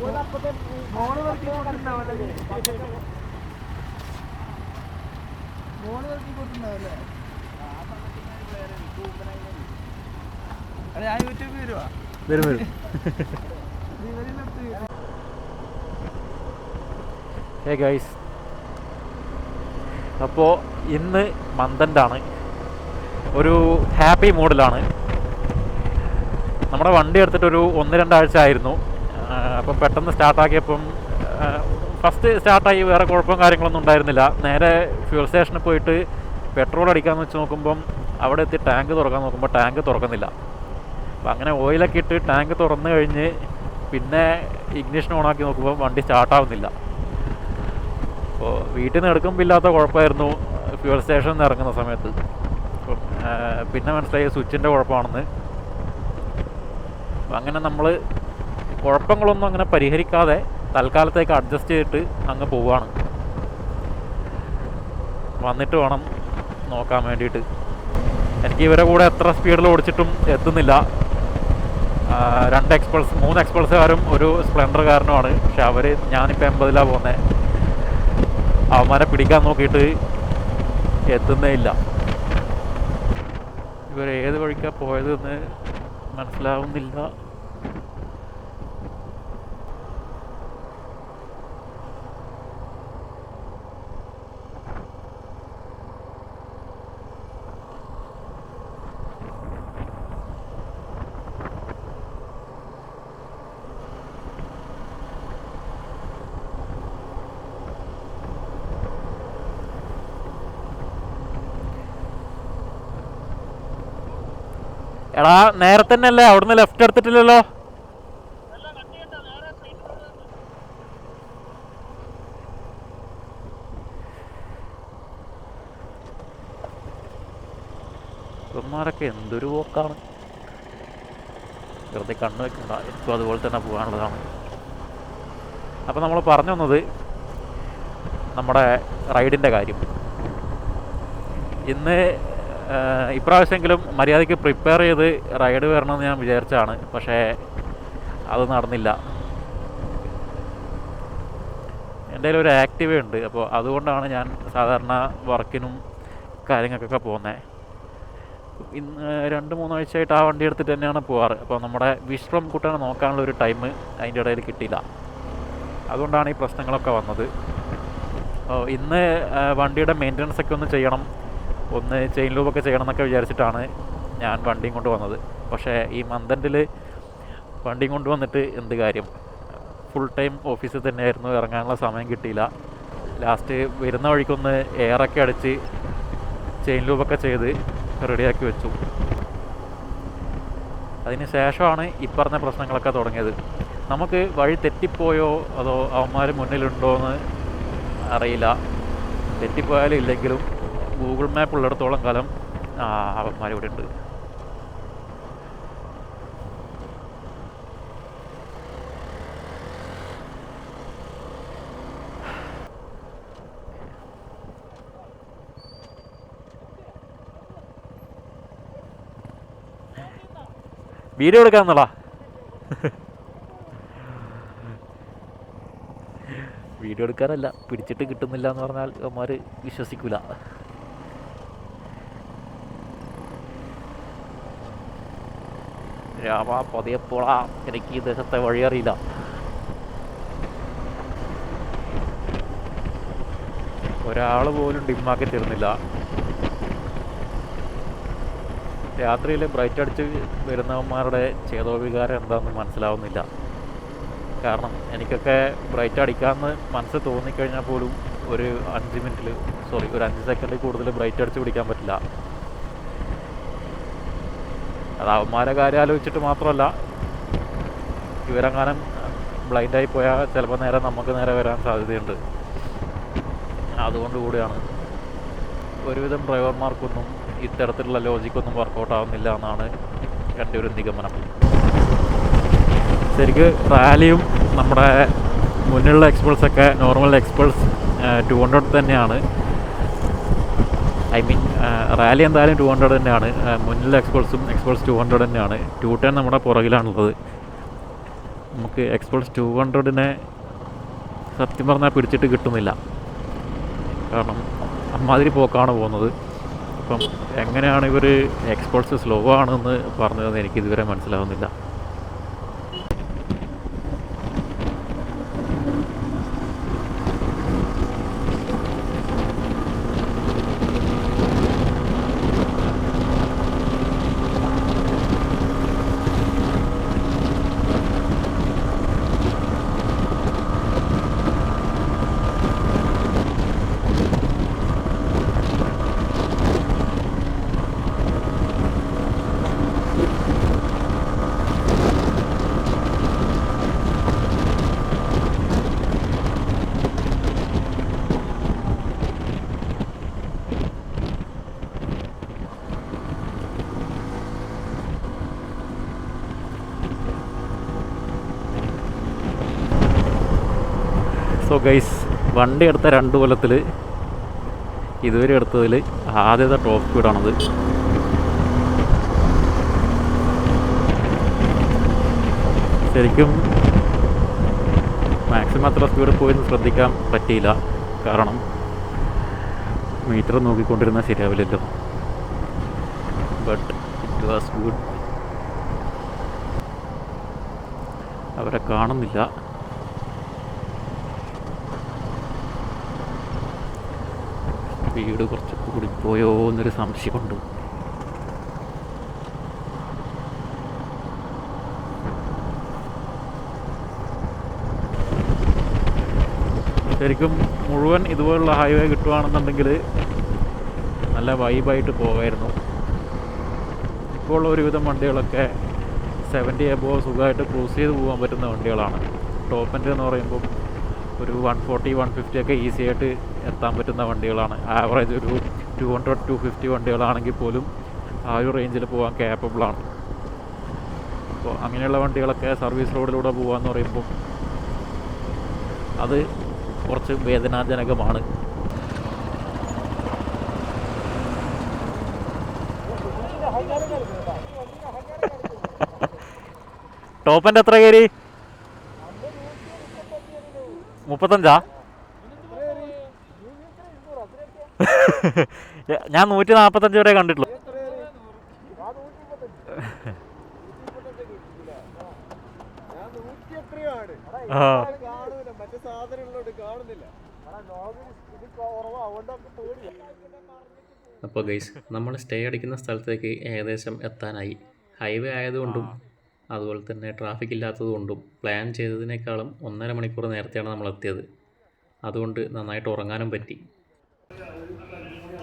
മോള് വർക്കി കൊടുത്തിട്ടുണ്ടാവല്ലേ? ഞാൻ യൂട്യൂബിൽ വരുവാ. വരും വരും. ഹേ ഗൈസ്, അപ്പോൾ ഇന്ന് മന്തൻ്റാണ്, ഒരു ഹാപ്പി മൂഡിലാണ്. നമ്മുടെ വണ്ടി എടുത്തിട്ടൊരു 1-2 ആഴ്ച ആയിരുന്നു. അപ്പം പെട്ടെന്ന് സ്റ്റാർട്ടാക്കിയപ്പം ഫസ്റ്റ് സ്റ്റാർട്ടായി, വേറെ കുഴപ്പവും കാര്യങ്ങളൊന്നും ഉണ്ടായിരുന്നില്ല. നേരെ ഫ്യൂൽ സ്റ്റേഷനിൽ പോയിട്ട് പെട്രോൾ അടിക്കാമെന്ന് വെച്ച് നോക്കുമ്പം അവിടെ എത്തി ടാങ്ക് തുറക്കാൻ നോക്കുമ്പോൾ ടാങ്ക് തുറക്കുന്നില്ല. അപ്പം അങ്ങനെ ഓയിലൊക്കെ ഇട്ട് ടാങ്ക് തുറന്നു കഴിഞ്ഞ് പിന്നെ ഇഗ്നിഷൻ ഓണാക്കി നോക്കുമ്പോൾ വണ്ടി സ്റ്റാർട്ടാവുന്നില്ല. അപ്പോൾ വീട്ടിൽ നിന്ന് എടുക്കുമ്പോൾ ഇല്ലാത്ത കുഴപ്പമായിരുന്നു ഫ്യൂൽ സ്റ്റേഷനിൽ നിന്ന് ഇറങ്ങുന്ന സമയത്ത്. അപ്പം പിന്നെ മനസ്സിലായി സ്വിച്ചിൻ്റെ കുഴപ്പമാണെന്ന്. അപ്പം അങ്ങനെ നമ്മൾ കുഴപ്പങ്ങളൊന്നും അങ്ങനെ പരിഹരിക്കാതെ തൽക്കാലത്തേക്ക് അഡ്ജസ്റ്റ് ചെയ്തിട്ട് അങ്ങ് പോവുകയാണ്. വന്നിട്ട് വേണം നോക്കാൻ വേണ്ടിയിട്ട്. എനിക്ക് ഇവരെ കൂടെ എത്ര സ്പീഡിൽ ഓടിച്ചിട്ടും എത്തുന്നില്ല. 2 എക്സ്പൾസ് 3 എക്സ്പൾസുകാരും ഒരു സ്പ്ലെൻഡറുകാരനുമാണ്. പക്ഷെ അവർ, ഞാനിപ്പോൾ 80ലാണ് പോകുന്നത്, അവന്മാരെ പിടിക്കാൻ നോക്കിയിട്ട് എത്തുന്നേ ഇല്ല. ഇവർ ഏത് വഴിക്കാണ് പോയതെന്ന് മനസ്സിലാവുന്നില്ല. എടാ, നേരത്തെ തന്നെ അല്ലേ അവിടുന്ന് ലെഫ്റ്റ് എടുത്തിട്ടില്ലല്ലോ? ഇവന്മാരൊക്കെ എന്തൊരു പോക്കാണ്. വെറുതെ കണ്ണു വെക്കണ്ട, എനിക്കും അതുപോലെ തന്നെ പോകാനുള്ളതാണ്. അപ്പോൾ നമ്മൾ പറഞ്ഞു വന്നത് നമ്മുടെ റൈഡിൻ്റെ കാര്യം. ഇന്ന് ഇപ്രാവശ്യമെങ്കിലും മര്യാദയ്ക്ക് പ്രിപ്പയർ ചെയ്ത് റൈഡ് വരണമെന്ന് ഞാൻ വിചാരിച്ചതാണ്. പക്ഷേ അത് നടന്നില്ല. എൻ്റെ കയ്യിൽ ഒരു ആക്റ്റീവ ഉണ്ട്. അപ്പോൾ അതുകൊണ്ടാണ് ഞാൻ സാധാരണ വർക്കിനും കാര്യങ്ങൾക്കൊക്കെ പോകുന്നത്. ഇന്ന് 2-3 ആഴ്ചയായിട്ട് ആ വണ്ടി എടുത്തിട്ട് തന്നെയാണ് പോവാറ്. അപ്പോൾ നമ്മുടെ വിശ്രം കൂട്ടാൻ നോക്കാനുള്ള ഒരു ടൈം അതിൻ്റെ ഇടയിൽ കിട്ടിയില്ല. അതുകൊണ്ടാണ് ഈ പ്രശ്നങ്ങളൊക്കെ വന്നത്. അപ്പോൾ ഇന്ന് വണ്ടിയുടെ മെയിൻ്റനൻസ് ഒക്കെ ഒന്ന് ചെയ്യണം, ഒന്ന് ചെയിൻ ലൂബൊക്കെ ചെയ്യണം എന്നൊക്കെ വിചാരിച്ചിട്ടാണ് ഞാൻ വണ്ടിയും കൊണ്ട് വന്നത്. പക്ഷേ ഈ മന്തൻ്റിൽ വണ്ടിയും കൊണ്ട് വന്നിട്ട് എന്ത് കാര്യം? ഫുൾ ടൈം ഓഫീസിൽ തന്നെയായിരുന്നു, ഇറങ്ങാനുള്ള സമയം കിട്ടിയില്ല. ലാസ്റ്റ് വരുന്ന വഴിക്കൊന്ന് എയറൊക്കെ അടിച്ച് ചെയിൻ ലൂബൊക്കെ ചെയ്ത് റെഡിയാക്കി വെച്ചു. അതിന് ശേഷമാണ് ഈ പറഞ്ഞ പ്രശ്നങ്ങളൊക്കെ തുടങ്ങിയത്. നമുക്ക് വഴി തെറ്റിപ്പോയോ അതോ അവന്മാർ മുന്നിലുണ്ടോ എന്ന് അറിയില്ല. തെറ്റിപ്പോയാലും ഇല്ലെങ്കിലും ഗൂഗിൾ മാപ്പ് ഉള്ളിടത്തോളം കാലം അവന്മാരിവിടെ ഉണ്ട്. വീഡിയോ എടുക്കാന്നടാ. വീഡിയോ എടുക്കാനല്ല, പിടിച്ചിട്ട് കിട്ടുന്നില്ല എന്ന് പറഞ്ഞാൽ അവന്മാർ വിശ്വസിക്കില്ല. രാമ പതിയപ്പോളാ, എനിക്ക് ഈ ദേശത്തെ വഴി അറിയില്ല. ഒരാൾ പോലും ഡിമ്മാക്കി തരുന്നില്ല. രാത്രിയിൽ ബ്രൈറ്റ് അടിച്ച് വരുന്നവന്മാരുടെ ചേതോവികാരം എന്താണെന്ന് മനസ്സിലാവുന്നില്ല. കാരണം എനിക്കൊക്കെ ബ്രൈറ്റ് അടിക്കാമെന്ന് മനസ്സ് തോന്നിക്കഴിഞ്ഞാൽ പോലും ഒരു 5 സെക്കൻഡിൽ കൂടുതൽ ബ്രൈറ്റ് അടിച്ച് പിടിക്കാൻ പറ്റില്ല. അത് അവന്മാരെ കാര്യം ആലോചിച്ചിട്ട് മാത്രമല്ല, ഇവരെങ്ങാനും ബ്ലൈൻഡായി പോയാൽ ചിലപ്പോൾ നേരെ നമുക്ക് നേരെ വരാൻ സാധ്യതയുണ്ട്. അതുകൊണ്ട് കൂടിയാണ് ഒരുവിധം ഡ്രൈവർമാർക്കൊന്നും ഇത്തരത്തിലുള്ള ലോജിക്കൊന്നും വർക്കൗട്ട് ആവുന്നില്ല എന്നാണ് എൻ്റെ ഒരു നിഗമനം. ശരിക്ക് റാലിയും നമ്മുടെ മുന്നിലുള്ള എക്സ്പൾസൊക്കെ നോർമൽ എക്സ്പൾസ് 200 തന്നെയാണ്. ഐ മീൻ റാലി എന്തായാലും 200 തന്നെയാണ്. മുന്നിലെ എക്സ്പൾസ് 200 തന്നെയാണ്. 210 നമ്മുടെ പുറകിലാണുള്ളത്. നമുക്ക് എക്സ്പൾസ് 200നെ സത്യം പറഞ്ഞാൽ പിടിച്ചിട്ട് കിട്ടുന്നില്ല. കാരണം അമ്മാതിരി പോക്കാണ് പോകുന്നത്. അപ്പം എങ്ങനെയാണ് ഇവർ എക്സ്പൾസ് സ്ലോ ആണെന്ന് പറഞ്ഞതെന്ന് എനിക്കിതുവരെ മനസ്സിലാവുന്നില്ല. സോ ഗൈസ്, വണ്ടി എടുത്ത 2 കൊല്ലത്തിൽ ഇതുവരെ എടുത്തതിൽ ആദ്യത്തെ ടോപ്പ് സ്പീഡാണത്. ശരിക്കും മാക്സിമം അത്ര സ്പീഡ് പോയെന്ന് ശ്രദ്ധിക്കാൻ പറ്റിയില്ല. കാരണം മീറ്റർ നോക്കിക്കൊണ്ടിരുന്നാൽ ശരിയാവില്ലല്ലോ. But it was good. അവരെ കാണുന്നില്ല. സ്പീഡ് കുറച്ച് കൂടിപ്പോയോ എന്നൊരു സംശയമുണ്ട്. ശരിക്കും മുഴുവൻ ഇതുപോലുള്ള ഹൈവേ കിട്ടുകയാണെന്നുണ്ടെങ്കിൽ നല്ല വൈബായിട്ട് പോകായിരുന്നു. ഇപ്പോൾ ഉള്ള ഒരുവിധം വണ്ടികളൊക്കെ 70 എബോവ് സുഖമായിട്ട് ക്രൂസ് ചെയ്ത് പോകാൻ പറ്റുന്ന വണ്ടികളാണ്. ടോപ്പ് എൻഡ് എന്ന് പറയുമ്പോൾ ഒരു 140 150 ഒക്കെ ഈസി ആയിട്ട് എത്താൻ പറ്റുന്ന വണ്ടികളാണ്. ആവറേജ് ഒരു 200 250 വണ്ടികളാണെങ്കിൽ പോലും ആ ഒരു റേഞ്ചിൽ പോകാൻ ക്യാപ്പബിളാണ്. അപ്പോൾ അങ്ങനെയുള്ള വണ്ടികളൊക്കെ സർവീസ് റോഡിലൂടെ പോകാമെന്ന് പറയുമ്പോൾ അത് കുറച്ച് വേദനാജനകമാണ്. ടോപ്പിൻ്റെ എത്ര കയറി? 35. ഞാൻ 145 വരെ കണ്ടിട്ടുള്ളൂ. അപ്പോൾ ഗൈസ്, നമ്മൾ സ്റ്റേ അടിക്കുന്ന സ്ഥലത്തേക്ക് ഏകദേശം എത്താനായി. ഹൈവേ ആയതുകൊണ്ടും അതുപോലെ തന്നെ ട്രാഫിക് ഇല്ലാത്തതുകൊണ്ടും പ്ലാൻ ചെയ്തതിനേക്കാളും 1.5 മണിക്കൂർ നേരത്തെയാണ് നമ്മൾ എത്തിയത്. അതുകൊണ്ട് നന്നായിട്ട് ഉറങ്ങാനും പറ്റി.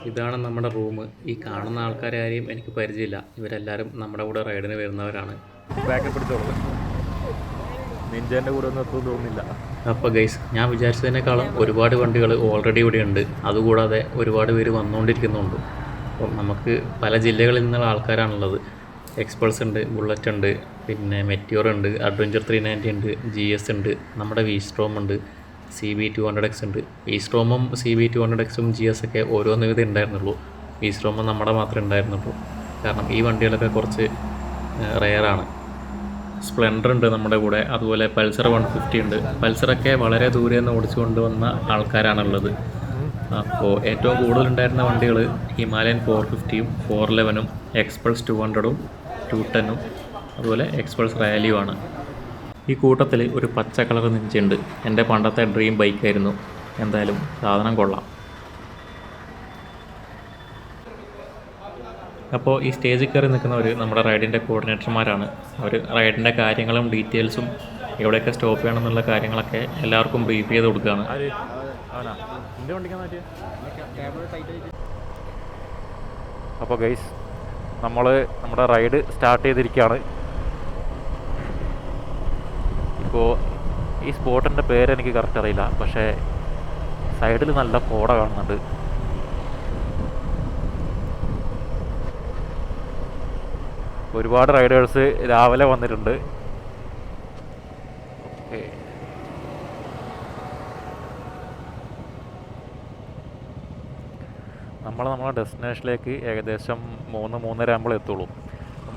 ഇതാണ് നമ്മുടെ റൂം. ഈ കാണുന്ന ആൾക്കാരെ ആരെയും എനിക്ക് പരിചയമില്ല. ഇവരെല്ലാവരും നമ്മുടെ കൂടെ റൈഡിന് വരുന്നവരാണ്. ബാക്കിൽ പിടിച്ചോളൂ. നിഞ്ചേൻ്റെ കൂടെ ഒന്നും എത്തുമെന്ന് തോന്നുന്നില്ല. അപ്പോൾ ഗൈസ്, ഞാൻ വിചാരിച്ചതിനേക്കാളും ഒരുപാട് വണ്ടികൾ ഓൾറെഡി ഇവിടെ ഉണ്ട്. അതുകൂടാതെ ഒരുപാട് പേര് വന്നുകൊണ്ടിരിക്കുന്നുണ്ട്. അപ്പം നമുക്ക് പല ജില്ലകളിൽ നിന്നുള്ള ആൾക്കാരാണുള്ളത്. എക്സ്പൾസ് ഉണ്ട്, ബുള്ളറ്റ് ഉണ്ട്, പിന്നെ മെറ്റിയോർ ഉണ്ട്, അഡ്വഞ്ചർ 390 ഉണ്ട്, GS ഉണ്ട്, നമ്മുടെ V-Strom ഉണ്ട്, CB 200X ഉണ്ട്. V-Stromഉം CB 200Xഉം GS ഒക്കെ ഓരോന്ന് വിധം ഉണ്ടായിരുന്നുള്ളൂ. V-Strom നമ്മുടെ മാത്രമേ ഉണ്ടായിരുന്നുള്ളൂ. കാരണം ഈ വണ്ടികളൊക്കെ കുറച്ച് റെയറാണ്. സ്പ്ലെൻഡർ ഉണ്ട് നമ്മുടെ കൂടെ, അതുപോലെ പൾസർ 150 ഉണ്ട്. പൾസറൊക്കെ വളരെ ദൂരെ നിന്ന് ഓടിച്ചു കൊണ്ടുവന്ന ആൾക്കാരാണുള്ളത്. അപ്പോൾ ഏറ്റവും കൂടുതലുണ്ടായിരുന്ന വണ്ടികൾ ഹിമാലയൻ 450ഉം 411ഉം എക്സ്പൾസ് 200ഉം 210ഉം അതുപോലെ എക്സ്പൾസ് റാലിയുമാണ്. ഈ കൂട്ടത്തിൽ ഒരു പച്ച കളർ നിഞ്ചുണ്ട്. എൻ്റെ പണ്ടത്തെ ഡ്രീം ബൈക്കായിരുന്നു. എന്തായാലും സാധനം കൊള്ളാം. അപ്പോൾ ഈ സ്റ്റേജിൽ കയറി നിൽക്കുന്നവർ നമ്മുടെ റൈഡിൻ്റെ കോർഡിനേറ്റർമാരാണ്. അവർ റൈഡിൻ്റെ കാര്യങ്ങളും ഡീറ്റെയിൽസും എവിടെയൊക്കെ സ്റ്റോപ്പ് ചെയ്യണമെന്നുള്ള കാര്യങ്ങളൊക്കെ എല്ലാവർക്കും ബ്രീഫ് ചെയ്ത് കൊടുക്കുകയാണ്. അപ്പോൾ ഗൈസ്, നമ്മൾ നമ്മുടെ റൈഡ് സ്റ്റാർട്ട് ചെയ്തിരിക്കുകയാണ്. ഇപ്പോൾ ഈ സ്പോട്ടിൻ്റെ പേരെനിക്ക് കറക്റ്റ് അറിയില്ല, പക്ഷേ സൈഡിൽ നല്ല കോട കാണുന്നുണ്ട്. ഒരുപാട് റൈഡേഴ്സ് രാവിലെ വന്നിട്ടുണ്ട്. ഓക്കെ, നമ്മളെ ഡെസ്റ്റിനേഷനിലേക്ക് ഏകദേശം 3-3:30 ആകുമ്പോൾ എത്തുള്ളൂ.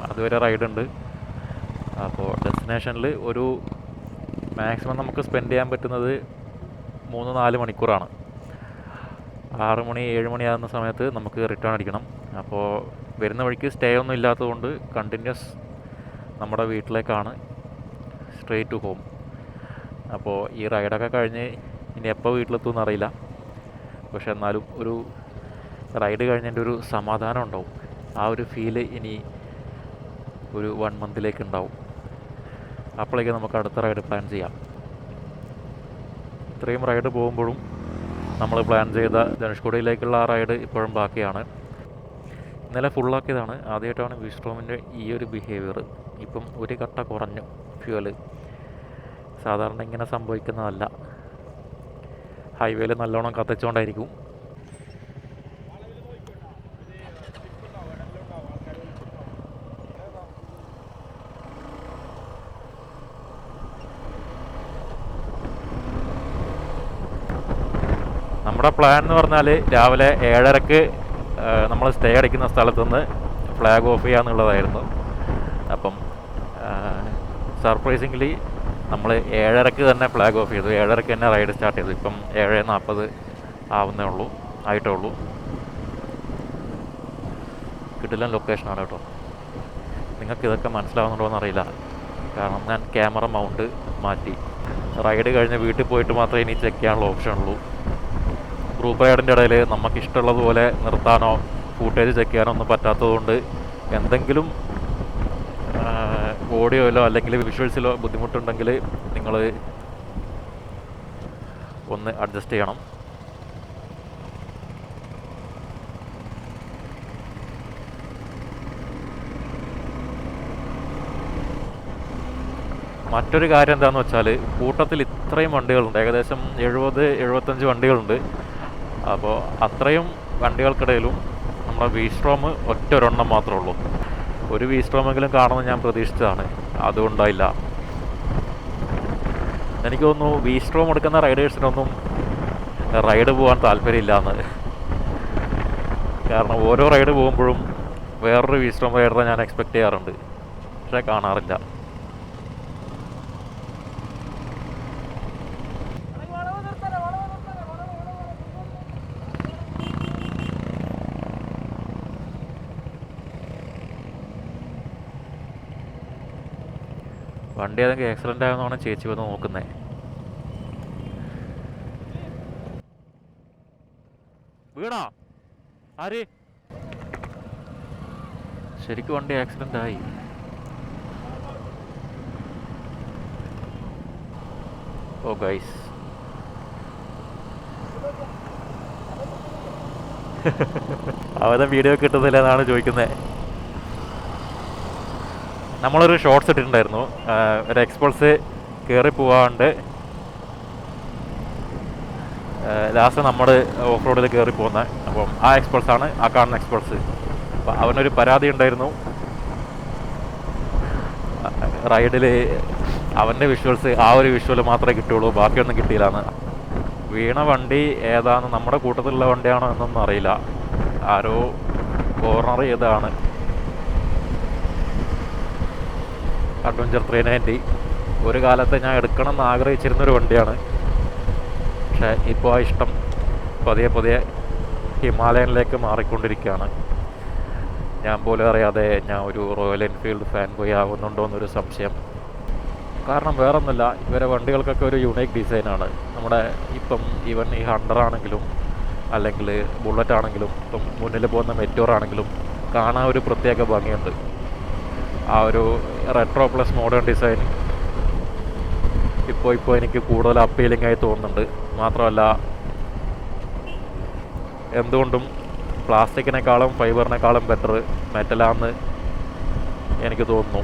അതുവരെ റൈഡുണ്ട്. അപ്പോൾ ഡെസ്റ്റിനേഷനിൽ ഒരു മാക്സിമം നമുക്ക് സ്പെൻഡ് ചെയ്യാൻ പറ്റുന്നത് 3-4 മണിക്കൂറാണ്. 6 മണി 7 മണിയാകുന്ന സമയത്ത് നമുക്ക് റിട്ടേൺ അടിക്കണം. അപ്പോൾ വരുന്ന വഴിക്ക് സ്റ്റേ ഒന്നും ഇല്ലാത്തതുകൊണ്ട് കണ്ടിന്യൂസ് നമ്മുടെ വീട്ടിലേക്കാണ്, സ്ട്രെയിറ്റ് ടു ഹോം. അപ്പോൾ ഈ റൈഡൊക്കെ കഴിഞ്ഞ് ഇനി എപ്പോൾ വീട്ടിലെത്തുമെന്ന് അറിയില്ല. പക്ഷെ എന്നാലും ഒരു റൈഡ് കഴിഞ്ഞതിൻ്റെ ഒരു സമാധാനം ഉണ്ടാവും. ആ ഒരു ഫീല് ഇനി ഒരു 1 മന്തിലേക്ക് ഉണ്ടാവും. അപ്പോഴേക്ക് നമുക്ക് അടുത്ത റൈഡ് പ്ലാൻ ചെയ്യാം. ഇത്രയും റൈഡ് പോകുമ്പോഴും നമ്മൾ പ്ലാൻ ചെയ്ത ധനുഷ്കോടിയിലേക്കുള്ള ആ റൈഡ് ഇപ്പോഴും ബാക്കിയാണ്. ഇന്നലെ ഫുള്ളാക്കിയതാണ്. ആദ്യമായിട്ടാണ് വിസ്ട്രോമിൻ്റെ ഈ ഒരു ബിഹേവിയർ. ഇപ്പം ഒരു കട്ട കുറഞ്ഞു ഫ്യൂവല്. സാധാരണ ഇങ്ങനെ സംഭവിക്കുന്നതല്ല. ഹൈവേയിൽ നല്ലോണം കത്തിച്ചുകൊണ്ടായിരിക്കും. നമ്മുടെ പ്ലാൻ എന്ന് പറഞ്ഞാൽ രാവിലെ 7:30 നമ്മൾ സ്റ്റേ അടിക്കുന്ന സ്ഥലത്തുനിന്ന് ഫ്ലാഗ് ഓഫ് ചെയ്യാന്നുള്ളതായിരുന്നു. അപ്പം സർപ്രൈസിംഗ്ലി നമ്മൾ 7:30 തന്നെ ഫ്ലാഗ് ഓഫ് ചെയ്തു. 7:30 തന്നെ റൈഡ് സ്റ്റാർട്ട് ചെയ്തു. ഇപ്പം 7:40 ആയിട്ടേ ഉള്ളൂ. കിടിലൻ ലൊക്കേഷനാണ് കേട്ടോ. നിങ്ങൾക്ക് ഇതൊക്കെ മനസ്സിലാവുന്നുണ്ടോ എന്നറിയില്ല. കാരണം ഞാൻ ക്യാമറ മൗണ്ട് മാറ്റി. റൈഡ് കഴിഞ്ഞ് വീട്ടിൽ പോയിട്ട് മാത്രമേ ഇനി ചെക്ക് ചെയ്യാനുള്ള ഓപ്ഷൻ ഉള്ളൂ. ഗ്രൂപ്പ് റൈഡിൻ്റെ ഇടയിൽ നമുക്കിഷ്ടമുള്ളതുപോലെ നിർത്താനോ ഫൂട്ടേജ് ചെക്ക് ചെയ്യാനോ ഒന്നും പറ്റാത്തതുകൊണ്ട് എന്തെങ്കിലും ഓഡിയോയിലോ അല്ലെങ്കിൽ വിഷ്വൽസിലോ ബുദ്ധിമുട്ടുണ്ടെങ്കിൽ നിങ്ങൾ ഒന്ന് അഡ്ജസ്റ്റ് ചെയ്യണം. മറ്റൊരു കാര്യം എന്താണെന്ന് വെച്ചാൽ കൂട്ടത്തിൽ ഇത്രയും വണ്ടികളുണ്ട്. ഏകദേശം 70-75 വണ്ടികളുണ്ട്. അപ്പോൾ അത്രയും വണ്ടികൾക്കിടയിലും നമ്മുടെ വീസ്ട്രോം ഒറ്റൊരെണ്ണം മാത്രമേ ഉള്ളൂ. ഒരു വീസ്ട്രോമെങ്കിലും കാണുമെന്ന് ഞാൻ പ്രതീക്ഷിച്ചതാണ്. അതുകൊണ്ടായില്ല. എനിക്ക് തോന്നുന്നു വീസ്ട്രോം എടുക്കുന്ന റൈഡേഴ്സിനൊന്നും റൈഡ് പോകാൻ താല്പര്യമില്ല എന്ന്. കാരണം ഓരോ റൈഡ് പോകുമ്പോഴും വേറൊരു വീസ്ട്രോം റൈഡറെ ഞാൻ എക്സ്പെക്റ്റ് ചെയ്യാറുണ്ട്, പക്ഷേ കാണാറില്ല. വണ്ടി ഏതെങ്കിലും ആക്സിഡൻ്റ് ആയെന്നാണ് ചേച്ചി വന്ന് നോക്കുന്നത്. വീണോ? ആര്? ശരിക്കും വണ്ടി ആക്സിഡൻ്റ് ആയി. ഓ ഗൈസ്, അവരുടെ വീഡിയോ കിട്ടുന്നില്ല എന്നാണ് ചോദിക്കുന്നത്. നമ്മളൊരു ഷോർട്സ് ഇട്ടിട്ടുണ്ടായിരുന്നു. ഒരു എക്സ്പൾസ് കയറി പോവാണ്ട് ലാസ്റ്റ് നമ്മൾ ഓഫ് റോഡിൽ കയറി പോകുന്നത്. അപ്പം ആ എക്സ്പൾസാണ് ആ കാണുന്ന എക്സ്പൾസ്. അപ്പം അവനൊരു പരാതി ഉണ്ടായിരുന്നു, റൈഡിൽ അവൻ്റെ വിഷ്വൽസ് ആ ഒരു വിഷ്വൽ മാത്രമേ കിട്ടുള്ളൂ, ബാക്കിയൊന്നും കിട്ടിയില്ലാന്ന്. വീണ വണ്ടി ഏതാണെന്ന് നമ്മുടെ കൂട്ടത്തിലുള്ള വണ്ടിയാണോ എന്നൊന്നും അറിയില്ല. ആരോ കോർണർ ചെയ്തതാണ്. അഡ്വഞ്ചർ 390 ഒരു കാലത്ത് ഞാൻ എടുക്കണം എന്ന് ആഗ്രഹിച്ചിരുന്നൊരു വണ്ടിയാണ്. പക്ഷേ ഇപ്പോൾ ആ ഇഷ്ടം പതിയെ ഹിമാലയനിലേക്ക് മാറിക്കൊണ്ടിരിക്കുകയാണ്. ഞാൻ പോലും അറിയാതെ ഞാൻ ഒരു റോയൽ എൻഫീൽഡ് ഫാൻ ബോയ് ആകുന്നുണ്ടോ എന്നൊരു സംശയം. കാരണം വേറൊന്നുമില്ല, ഇവരെ വണ്ടികൾക്കൊക്കെ ഒരു യുണീക്ക് ഡിസൈനാണ്. നമ്മുടെ ഇപ്പം ഈവൻ ഈ ഹണ്ടർ ആണെങ്കിലും അല്ലെങ്കിൽ ബുള്ളറ്റ് ആണെങ്കിലും ഇപ്പം മുന്നിൽ പോകുന്ന മെറ്റോർ ആണെങ്കിലും കാണാൻ ഒരു പ്രത്യേക ഭംഗിയുണ്ട്. ആ ഒരു റെട്രോ പ്ലസ് മോഡേൺ ഡിസൈൻ ഇപ്പോൾ എനിക്ക് കൂടുതൽ അപ്പീലിംഗ് ആയി തോന്നുന്നുണ്ട്. മാത്രമല്ല എന്തുകൊണ്ടും പ്ലാസ്റ്റിക്കിനേക്കാളും ഫൈബറിനേക്കാളും ബെറ്റർ മെറ്റലാണെന്ന് എനിക്ക് തോന്നുന്നു.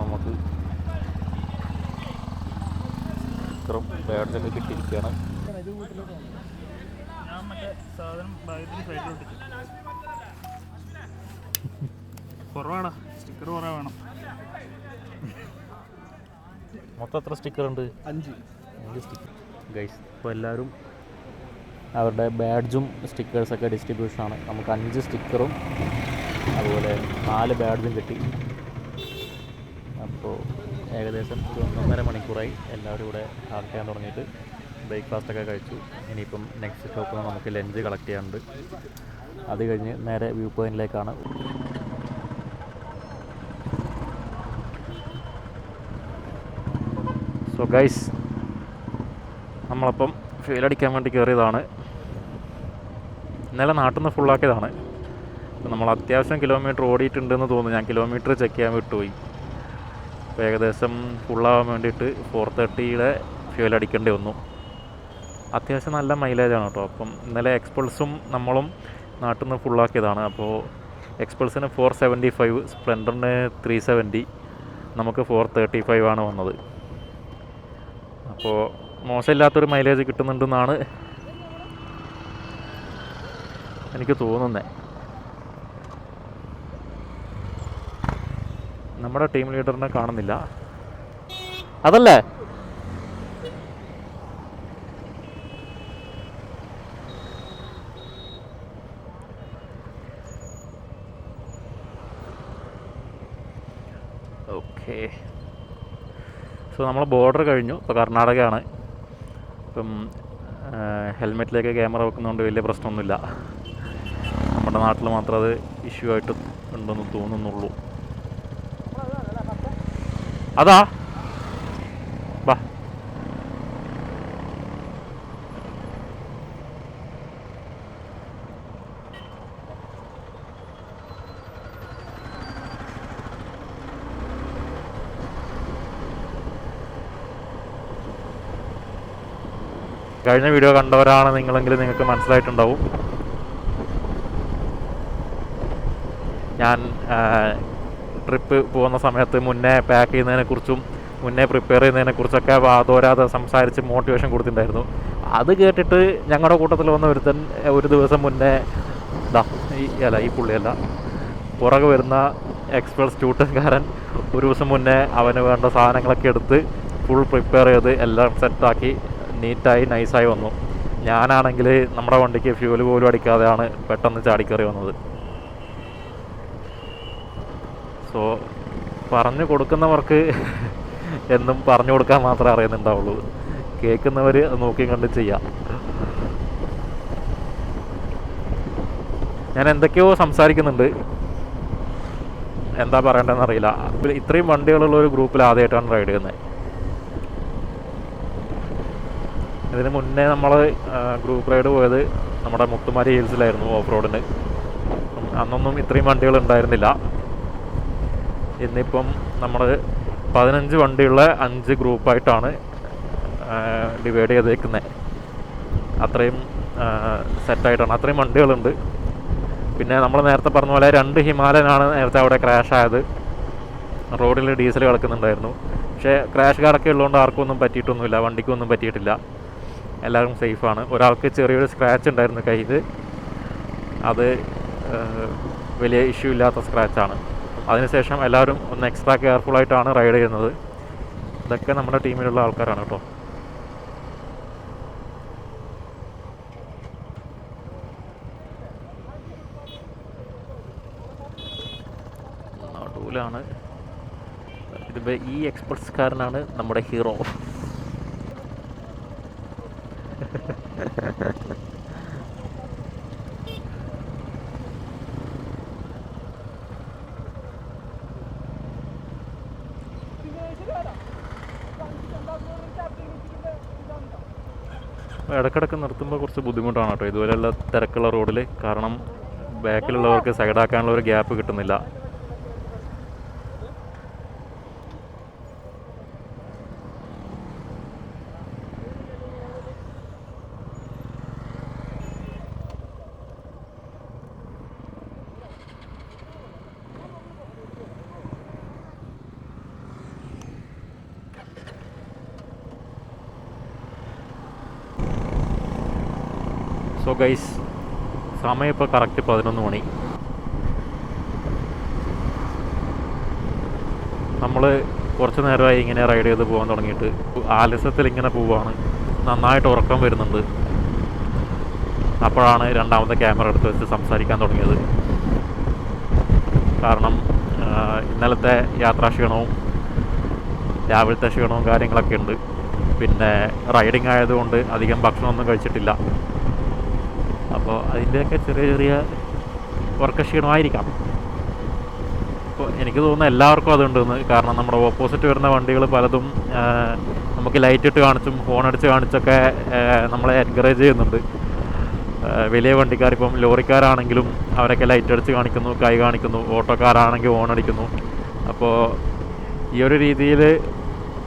നമുക്ക് ഇത്രയും ബാഡ്ജൊക്കെ കിട്ടിയിരിക്കുകയാണ്. കുറവാടാ, സ്റ്റിക്കർ കുറേ വേണം. മൊത്തം എത്ര സ്റ്റിക്കർ ഉണ്ട്? 5 സ്റ്റിക്കർ ഗൈസ്. ഇപ്പോൾ എല്ലാവരും അവരുടെ ബാഡ്ജും സ്റ്റിക്കേഴ്സൊക്കെ ഡിസ്ട്രിബ്യൂഷനാണ്. നമുക്ക് 5 സ്റ്റിക്കറും അതുപോലെ 4 ബാഡ്ജും കിട്ടി. അപ്പോൾ ഏകദേശം ഒരു 1.5 മണിക്കൂറായി എല്ലാവരും ഇവിടെ ഹാക്ക് ചെയ്യാൻ തുടങ്ങിയിട്ട്. ബ്രേക്ക്ഫാസ്റ്റൊക്കെ കഴിച്ചു. ഇനിയിപ്പം നെക്സ്റ്റ് സ്റ്റോപ്പിൽ നമുക്ക് ലഞ്ച് കളക്ട് ചെയ്യാനുണ്ട്. അത് കഴിഞ്ഞ് നേരെ വ്യൂ പോയിൻറ്റിലേക്കാണ്. സോ ഗൈസ്, നമ്മളപ്പം ഫ്യൂൽ അടിക്കാൻ വേണ്ടി കയറിയതാണ്. ഇന്നലെ നാട്ടിൽ നിന്ന് ഫുള്ളാക്കിയതാണ്. അപ്പോൾ നമ്മൾ അത്യാവശ്യം കിലോമീറ്റർ ഓടിയിട്ടുണ്ടെന്ന് തോന്നുന്നു. ഞാൻ കിലോമീറ്റർ ചെക്ക് ചെയ്യാൻ വിട്ടുപോയി. അപ്പോൾ ഏകദേശം ഫുള്ളാവാൻ വേണ്ടിയിട്ട് 430 ഫ്യൂൽ അടിക്കേണ്ടി വന്നു. അത്യാവശ്യം നല്ല മൈലേജാണ് കേട്ടോ. അപ്പം ഇന്നലെ എക്സ്പൾസും നമ്മളും നാട്ടിൽ നിന്ന് ഫുള്ളാക്കിയതാണ്. അപ്പോൾ എക്സ്പൾസിന് 475, സ്പ്ലെൻഡറിന് 370, നമുക്ക് 435 ആണ് വന്നത്. അപ്പോൾ മോശമില്ലാത്തൊരു മൈലേജ് കിട്ടുന്നുണ്ടെന്നാണ് എനിക്ക് തോന്നുന്നത്. നമ്മുടെ ടീം ലീഡറിനെ കാണുന്നില്ല. അതല്ലേ ഓക്കെ. സോ നമ്മൾ ബോർഡർ കഴിഞ്ഞു. ഇപ്പോൾ കർണാടകയാണ്. ഇപ്പം ഹെൽമെറ്റിലേക്ക് ക്യാമറ വെക്കുന്നതുകൊണ്ട് വലിയ പ്രശ്നമൊന്നുമില്ല. നമ്മുടെ നാട്ടിൽ മാത്രം അത് ഇഷ്യൂ ആയിട്ട് ഉണ്ടെന്ന് തോന്നുന്നുള്ളൂ. അതാ ബാ. കഴിഞ്ഞ വീഡിയോ കണ്ടവരാണ് നിങ്ങളെങ്കിൽ നിങ്ങൾക്ക് മനസ്സിലായിട്ടുണ്ടാവും. ഞാൻ ട്രിപ്പ് പോകുന്ന സമയത്ത് മുന്നേ പാക്ക് ചെയ്യുന്നതിനെക്കുറിച്ചും മുന്നേ പ്രിപ്പയർ ചെയ്യുന്നതിനെക്കുറിച്ചൊക്കെ വാതോരാതെ സംസാരിച്ച് മോട്ടിവേഷൻ കൊടുത്തിട്ടുണ്ടായിരുന്നു. അത് കേട്ടിട്ട് ഞങ്ങളുടെ കൂട്ടത്തിൽ വന്ന ഒരുത്തൻ ഒരു ദിവസം മുന്നേ ഈ പുള്ളിയല്ല, പുറകെ വരുന്ന എക്സ്പൾസ് ട്യൂട്ടൻകാരൻ ഒരു ദിവസം മുന്നേ അവന് വേണ്ട സാധനങ്ങളൊക്കെ എടുത്ത് ഫുൾ പ്രിപ്പയർ ചെയ്ത് എല്ലാം സെറ്റാക്കി നീറ്റായി നൈസായി വന്നു. ഞാനാണെങ്കിൽ നമ്മുടെ വണ്ടിക്ക് ഫ്യൂല് പോലും അടിക്കാതെയാണ് പെട്ടെന്ന് ചാടിക്കറി വന്നത്. സോ പറഞ്ഞു കൊടുക്കുന്നവർക്ക് എന്നും പറഞ്ഞു കൊടുക്കാൻ മാത്രമേ അറിയുന്നുണ്ടാവുള്ളൂ. കേൾക്കുന്നവർ നോക്കി കണ്ട് ചെയ്യാം. ഞാൻ എന്തൊക്കെയോ സംസാരിക്കുന്നുണ്ട്, എന്താ പറയേണ്ടതെന്ന് അറിയില്ല. ഇത്രയും വണ്ടികളുള്ള ഒരു ഗ്രൂപ്പിൽ ആദ്യമായിട്ടാണ് റൈഡ് ചെയ്യുന്നത്. ഇതിന് മുന്നേ നമ്മൾ ഗ്രൂപ്പ് റൈഡ് പോയത് നമ്മുടെ മുത്തുമാരി ഹിൽസിലായിരുന്നു ഓഫ് റോഡിന്. അന്നൊന്നും ഇത്രയും വണ്ടികൾ ഉണ്ടായിരുന്നില്ല. ഇന്നിപ്പം നമ്മൾ 15 വണ്ടിയുള്ള 5 ഗ്രൂപ്പായിട്ടാണ് ഡിവൈഡ് ചെയ്തേക്കുന്നത്. അത്രയും സെറ്റായിട്ടാണ്, അത്രയും വണ്ടികളുണ്ട്. പിന്നെ നമ്മൾ നേരത്തെ പറഞ്ഞ പോലെ 2 ഹിമാലയനാണ് നേരത്തെ അവിടെ ക്രാഷ് ആയത്. റോഡിൽ ഡീസൽ കിടക്കുന്നുണ്ടായിരുന്നു. പക്ഷേ ക്രാഷ് കാർഡൊക്കെ ഉള്ളതുകൊണ്ട് ആർക്കും ഒന്നും പറ്റിയിട്ടൊന്നുമില്ല, വണ്ടിക്കൊന്നും പറ്റിയിട്ടില്ല. എല്ലാവരും സേഫാണ്. ഒരാൾക്ക് ചെറിയൊരു സ്ക്രാച്ച് ഉണ്ടായിരുന്നു കയ്യിൽ. അത് വലിയ ഇഷ്യൂ ഇല്ലാത്ത സ്ക്രാച്ചാണ്. അതിനുശേഷം എല്ലാവരും ഒന്ന് എക്സ്ട്രാ കെയർഫുള്ളായിട്ടാണ് റൈഡ് ചെയ്യുന്നത്. ഇതൊക്കെ നമ്മുടെ ടീമിലുള്ള ആൾക്കാരാണ് കേട്ടോ. നടുവിലാണ് ഇത്. ഈ എക്സ്പൾസ്കാരനാണ് നമ്മുടെ ഹീറോ. ഇടയ്ക്കിടയ്ക്ക് നിർത്തുമ്പോൾ കുറച്ച് ബുദ്ധിമുട്ടാണ് കേട്ടോ ഇതുപോലെയുള്ള തിരക്കുള്ള റോഡിൽ. കാരണം ബാക്കിലുള്ളവർക്ക് സൈഡാക്കാനുള്ള ഒരു ഗ്യാപ്പ് കിട്ടുന്നില്ല. സോ ഗൈസ്, സമയം ഇപ്പോൾ കറക്റ്റ് 11 മണി. നമ്മൾ കുറച്ച് നേരമായി ഇങ്ങനെ റൈഡ് ചെയ്ത് പോകാൻ തുടങ്ങിയിട്ട്. ആലസ്യത്തിൽ ഇങ്ങനെ പോവുകയാണ്. നന്നായിട്ട് ഉറക്കം വരുന്നുണ്ട്. അപ്പോഴാണ് രണ്ടാമത്തെ ക്യാമറ എടുത്ത് വെച്ച് സംസാരിക്കാൻ തുടങ്ങിയത്. കാരണം ഇന്നലത്തെ യാത്രാക്ഷീണവും രാവിലത്തെ ക്ഷീണവും കാര്യങ്ങളൊക്കെ ഉണ്ട്. പിന്നെ റൈഡിങ് ആയതുകൊണ്ട് അധികം ഭക്ഷണമൊന്നും കഴിച്ചിട്ടില്ല. അപ്പോൾ അതിൻ്റെയൊക്കെ ചെറിയ ചെറിയ ഉറക്കക്ഷീണമായിരിക്കാം. അപ്പോൾ എനിക്ക് തോന്നുന്നു എല്ലാവർക്കും അതുണ്ടെന്ന്. കാരണം നമ്മുടെ ഓപ്പോസിറ്റ് വരുന്ന വണ്ടികൾ പലതും നമുക്ക് ലൈറ്റ് ഇട്ട് കാണിച്ചും ഹോൺ അടിച്ച് കാണിച്ചൊക്കെ നമ്മളെ എൻകറേജ് ചെയ്യുന്നുണ്ട്. വലിയ വണ്ടിക്കാർ, ഇപ്പം ലോറിക്കാരാണെങ്കിലും അവരൊക്കെ ലൈറ്റ് അടിച്ച് കാണിക്കുന്നു, കൈ കാണിക്കുന്നു. ഓട്ടോക്കാരാണെങ്കിൽ ഹോൺ അടിക്കുന്നു. അപ്പോൾ ഈ ഒരു രീതിയിൽ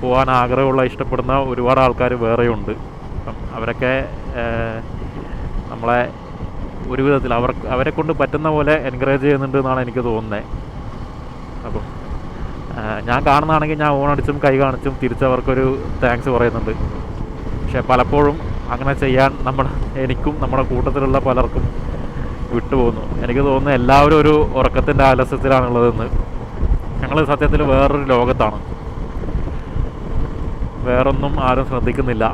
പോകാൻ ആഗ്രഹമുള്ള, ഇഷ്ടപ്പെടുന്ന ഒരുപാട് ആൾക്കാർ വേറെയുണ്ട്. അപ്പം അവരൊക്കെ നമ്മളെ ഒരു വിധത്തിൽ അവരെ കൊണ്ട് പറ്റുന്ന പോലെ എൻകറേജ് ചെയ്യുന്നുണ്ട് എന്നാണ് എനിക്ക് തോന്നുന്നത്. അപ്പം ഞാൻ കാണുന്നതാണെങ്കിൽ ഞാൻ ഓണടിച്ചും കൈ കാണിച്ചും തിരിച്ചവർക്കൊരു താങ്ക്സ് പറയുന്നുണ്ട്. പക്ഷെ പലപ്പോഴും അങ്ങനെ ചെയ്യാൻ എനിക്കും നമ്മുടെ കൂട്ടത്തിലുള്ള പലർക്കും വിട്ടുപോകുന്നു. എനിക്ക് തോന്നുന്നു എല്ലാവരും ഒരു ഉറക്കത്തിൻ്റെ ആലസ്യത്തിലാണുള്ളതെന്ന്. ഞങ്ങൾ സത്യത്തിൽ വേറൊരു ലോകത്താണ്. വേറൊന്നും ആരും ശ്രദ്ധിക്കുന്നില്ല.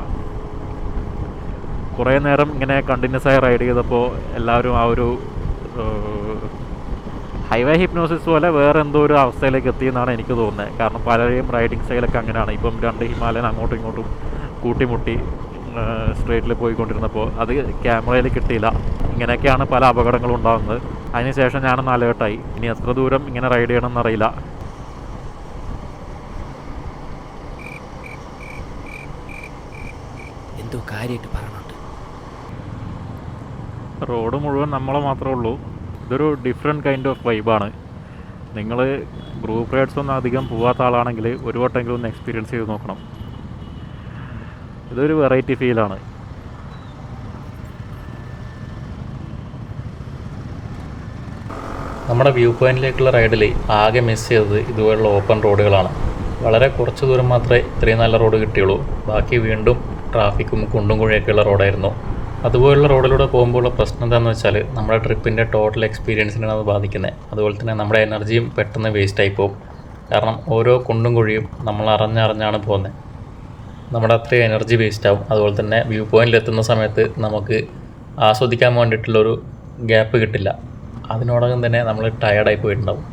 കുറേ നേരം ഇങ്ങനെ കണ്ടിന്യൂസ് ആയി റൈഡ് ചെയ്തപ്പോൾ എല്ലാവരും ആ ഒരു ഹൈവേ ഹിപ്നോസിസ് പോലെ വേറെ എന്തോ ഒരു അവസ്ഥയിലേക്ക് എത്തിയെന്നാണ് എനിക്ക് തോന്നുന്നത്. കാരണം പലരെയും റൈഡിങ് സ്റ്റൈലൊക്കെ അങ്ങനെയാണ്. ഇപ്പം 2 ഹിമാലയൻ അങ്ങോട്ടും ഇങ്ങോട്ടും കൂട്ടിമുട്ടി സ്ട്രേറ്റിൽ പോയിക്കൊണ്ടിരുന്നപ്പോൾ അത് ക്യാമറയിൽ കിട്ടിയില്ല. ഇങ്ങനെയൊക്കെയാണ് പല അപകടങ്ങളും ഉണ്ടാകുന്നത്. അതിനുശേഷം ഞാനൊന്ന് അലേർട്ടായി. ഇനി എത്ര ദൂരം ഇങ്ങനെ റൈഡ് ചെയ്യണമെന്നറിയില്ല. എന്തോ കാര്യമായിട്ട് പറഞ്ഞോട്ട്. റോഡ് മുഴുവൻ നമ്മളെ മാത്രമേ ഉള്ളൂ. ഇതൊരു ഡിഫറെൻറ്റ് കൈൻഡ് ഓഫ് വൈബാണ്. നിങ്ങൾ ഗ്രൂപ്പ് റൈഡ്സ് ഒന്നും അധികം പോകാത്ത ആളാണെങ്കിൽ ഒരു വട്ടമെങ്കിലും ഒന്ന് എക്സ്പീരിയൻസ് ചെയ്ത് നോക്കണം. ഇതൊരു വെറൈറ്റി ഫീലാണ്. നമ്മുടെ വ്യൂ പോയിന്റിലേക്കുള്ള റൈഡിൽ ആകെ മിസ് ചെയ്തത് ഇതുപോലുള്ള ഓപ്പൺ റോഡുകളാണ്. വളരെ കുറച്ച് ദൂരം മാത്രമേ ഇത്രയും നല്ല റോഡ് കിട്ടിയുള്ളൂ. ബാക്കി വീണ്ടും ട്രാഫിക്കും കുണ്ടും കുഴിയൊക്കെയുള്ള റോഡായിരുന്നു. അതുപോലുള്ള റോഡിലൂടെ പോകുമ്പോഴുള്ള പ്രശ്നം എന്താണെന്ന് വെച്ചാൽ നമ്മുടെ ട്രിപ്പിൻ്റെ ടോട്ടൽ എക്സ്പീരിയൻസിനാണ് അത് ബാധിക്കുന്നത്. അതുപോലെ തന്നെ നമ്മുടെ എനർജിയും പെട്ടെന്ന് വേസ്റ്റായി പോകും. കാരണം ഓരോ കുണ്ടും കുഴിയും നമ്മൾ അറിഞ്ഞാണ് പോകുന്നത്. നമ്മുടെ അത്രയും എനർജി വേസ്റ്റ് ആവും. അതുപോലെ തന്നെ വ്യൂ പോയിന്റിലെത്തുന്ന സമയത്ത് നമുക്ക് ആസ്വദിക്കാൻ വേണ്ടിയിട്ടുള്ളൊരു ഗ്യാപ്പ് കിട്ടില്ല. അതിനോടകം തന്നെ നമ്മൾ ടയർഡായി പോയിട്ടുണ്ടാവും.